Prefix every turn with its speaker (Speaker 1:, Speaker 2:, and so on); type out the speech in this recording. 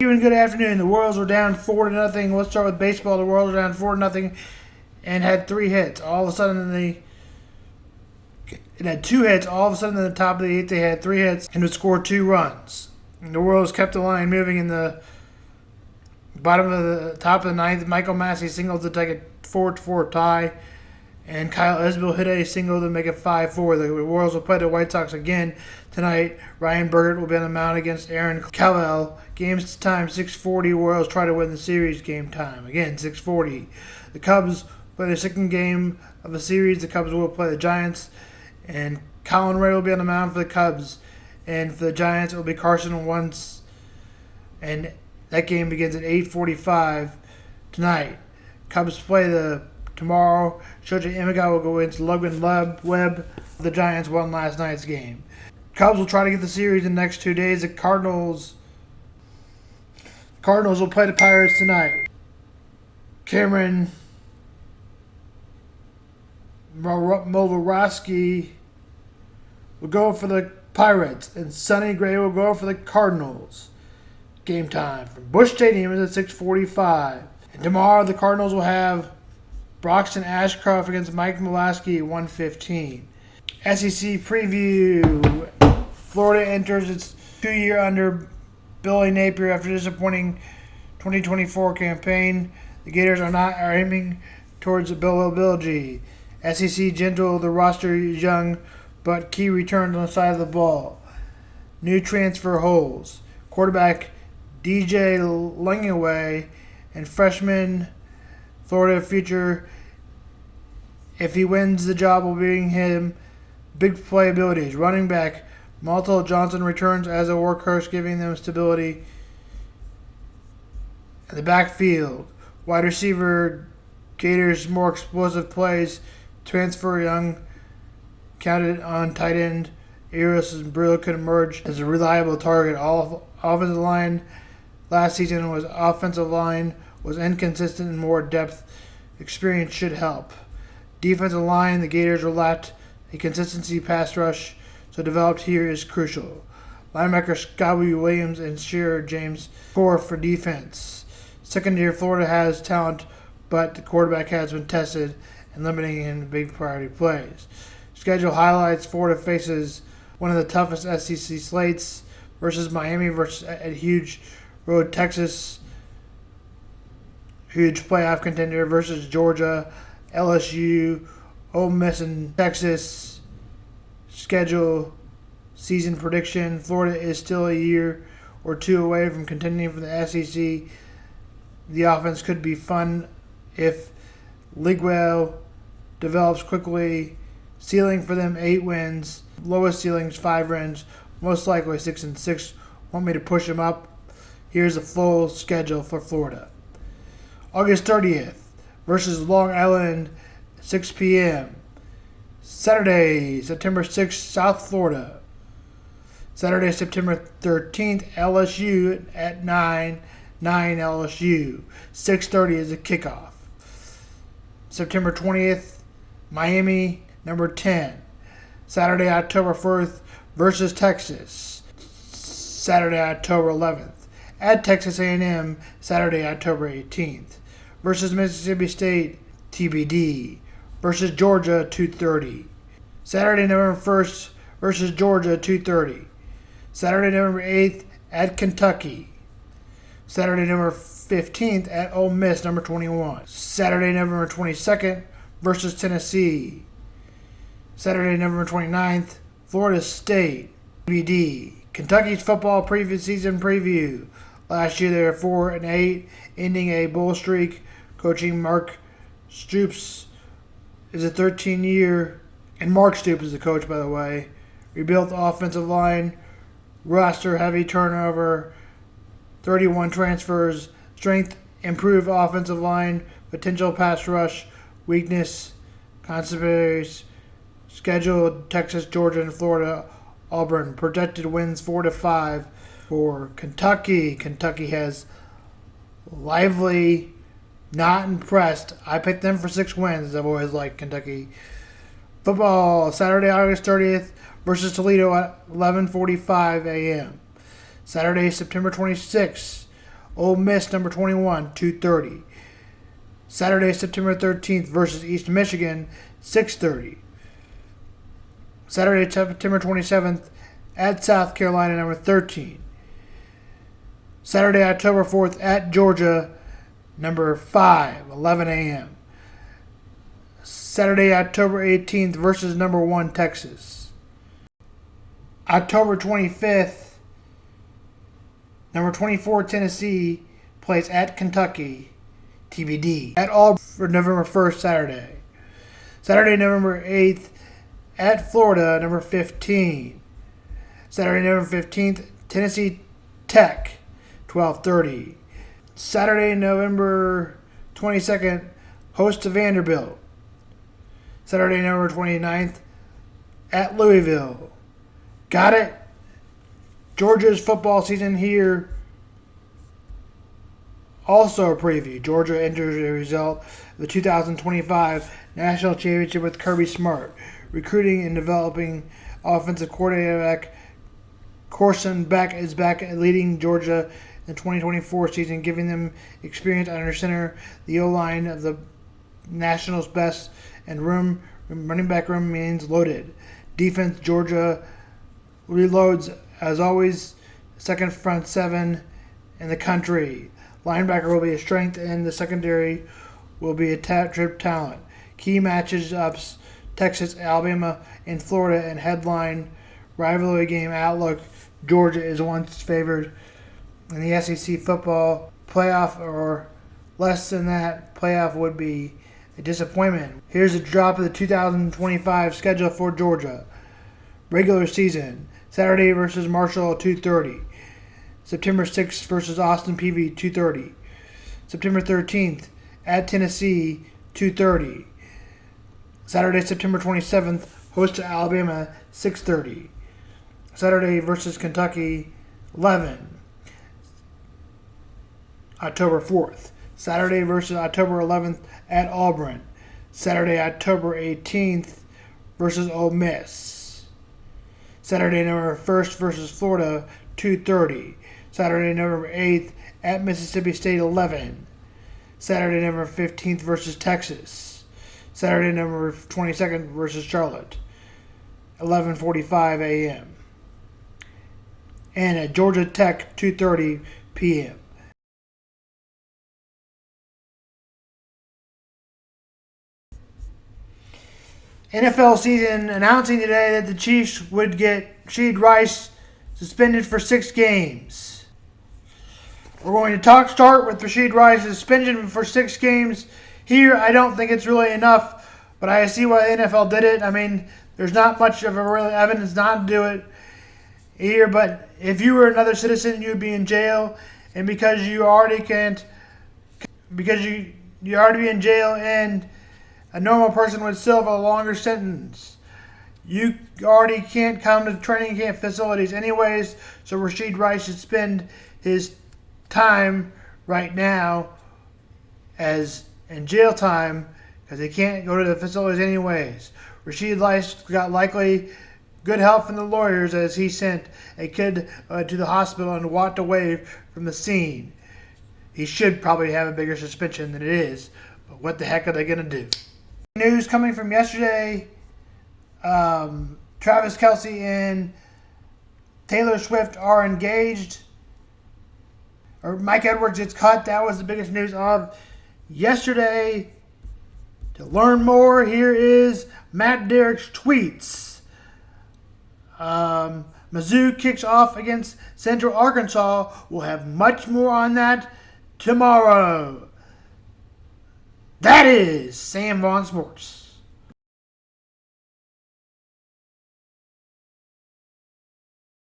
Speaker 1: And good afternoon. The Royals were down 4-0. Let's start with baseball. The Royals were down 4-0 and had 3 hits. All of a sudden, it had 2 hits. All of a sudden, in the top of the 8th, they had 3 hits and would score 2 runs. And the Royals kept the line moving in the bottom of the top of the 9th. Michael Massey singled to take a 4-4 tie, and Kyle Isbell hit a single to make it 5-4. The Royals will play the White Sox again tonight. Ryan Bergert will be on the mound against Aaron Cowell. Game time 6:40. Royals try to win the series. Game time again 6:40. The Cubs play the second game of the series. The Cubs will play the Giants, and Colin Ray will be on the mound for the Cubs. And for the Giants, it will be Carson Wentz, and that game begins at 8:45 tonight. Cubs play tomorrow. Shoji Imega will go into Logan Webb. The Giants won last night's game. Cubs will try to get the series in the next 2 days. The Cardinals will play the Pirates tonight. Cameron Molarowski will go for the Pirates, and Sonny Gray will go for the Cardinals. Game time from Busch Stadium is at 6:45. And tomorrow the Cardinals will have Broxton Ashcroft against Mike Mulaski at 1:15. SEC preview. Florida enters its 2-year under Billy Napier after a disappointing 2024 campaign. The Gators are aiming towards availability. SEC gentle, the roster is young, but key returns on the side of the ball. New transfer holes. Quarterback DJ Langaway and freshman Florida future, if he wins the job, will bring him big play abilities. Running back Malto Johnson returns as a workhorse, giving them stability in the backfield. Wide receiver Gators more explosive plays. Transfer young counted on tight end Eros and Brill could emerge as a reliable target. All offensive line last season was inconsistent, and more depth experience should help. Defensive line, the Gators will lack a consistency pass rush, so developed here is crucial. Linebacker Scotty Williams and Shearer James core for defense. Secondary, Florida has talent, but the quarterback has been tested and limiting in big priority plays. Schedule highlights: Florida faces one of the toughest SEC slates versus Miami versus at huge road Texas, huge playoff contender versus Georgia, LSU, Ole Miss, and Texas. Schedule season prediction: Florida is still a year or 2 away from contending for the SEC. The offense could be fun if Ligwell develops quickly. Ceiling for them 8 wins. Lowest ceilings 5 wins. Most likely 6-6. Want me to push them up? Here's a full schedule for Florida. August 30th versus Long Island, 6 p.m. Saturday, September 6th, South Florida. Saturday, September 13th, LSU at 9 LSU. 6:30 is the kickoff. September 20th, Miami, number 10. Saturday, October 4th versus Texas. Saturday, October 11th. At Texas A&M, Saturday, October 18th. Versus Mississippi State, TBD. Versus Georgia, 2:30. Saturday, November 1st versus Georgia, 2:30. Saturday, November 8th at Kentucky. Saturday, November 15th at Ole Miss, number 21. Saturday, November 22nd versus Tennessee. Saturday, November 29th, Florida State, TBD. Kentucky's football season preview. Last year they were 4-8, ending a bowl streak. Coaching Mark Stoops is a 13-year, and Mark Stoops is the coach, by the way. Rebuilt offensive line, roster heavy turnover, 31 transfers, strength improved offensive line, potential pass rush, weakness, conservatives, scheduled Texas, Georgia, and Florida, Auburn. Projected wins 4-5 for Kentucky. Kentucky has lively, not impressed. I picked them for 6 wins. I've always liked Kentucky. Football, Saturday, August 30th versus Toledo at 11:45 a.m. Saturday, September 26th, Ole Miss number 21, 2:30. Saturday, September 13th versus East Michigan, 6:30. Saturday, September 27th at South Carolina number 13. Saturday, October 4th at Georgia number 5, 11 a.m. Saturday, October 18th versus number 1 Texas. October 25th, number 24 Tennessee plays at Kentucky, TBD, at Auburn for November 1st, Saturday. Saturday, November 8th at Florida, number 15. Saturday, November 15th, Tennessee Tech, 12:30. Saturday, November 22nd, host to Vanderbilt. Saturday, November 29th, at Louisville. Got it? Georgia's football season here. Also a preview. Georgia enters the result of the 2025 National Championship with Kirby Smart. Recruiting and developing offensive quarterback Carson Beck is back leading Georgia in the 2024 season, giving them experience under center. The O-line of the Nationals' best, and running back room means loaded. Defense, Georgia reloads, as always, second front seven in the country. Linebacker will be a strength, and the secondary will be a trip talent. Key matches ups: Texas, Alabama, and Florida, and headline rivalry game outlook. Georgia is once favored in the SEC football playoff, or less than that playoff would be a disappointment. Here's a drop of the 2025 schedule for Georgia. Regular season: Saturday versus Marshall, 2:30. September 6th versus Austin Peay, 2:30. September 13th at Tennessee, 2:30. Saturday, September 27th, host to Alabama, 6:30. Saturday versus Kentucky, 11. October 4th. Saturday versus October 11th at Auburn. Saturday, October 18th versus Ole Miss. Saturday, November 1st versus Florida, 2:30. Saturday, November 8th at Mississippi State, 11. Saturday, November 15th versus Texas. Saturday, November 22nd versus Charlotte, 11:45 a.m. And at Georgia Tech, 2:30 p.m. NFL season announcing today that the Chiefs would get Rashee Rice suspended for 6 games. We're going to start with Rashee Rice suspension for 6 games. Here, I don't think it's really enough, but I see why the NFL did it. I mean, there's not much of a real evidence not to do it here, but if you were another citizen, you'd be in jail, and because you already can't, because you already be in jail, and a normal person would still have a longer sentence. You already can't come to training camp facilities anyways, so Rashee Rice should spend his time right now as in jail time because he can't go to the facilities anyways. Rashee Rice got likely good help from the lawyers as he sent a kid to the hospital and walked away from the scene. He should probably have a bigger suspension than it is, but what the heck are they going to do? News coming from yesterday, Travis Kelce and Taylor Swift are engaged. Or Mike Edwards gets cut. That was the biggest news of yesterday. To learn more, here is Matt Derrick's tweets. Mizzou kicks off against Central Arkansas. We'll have much more on that tomorrow. That is Sam Vaughn Sports.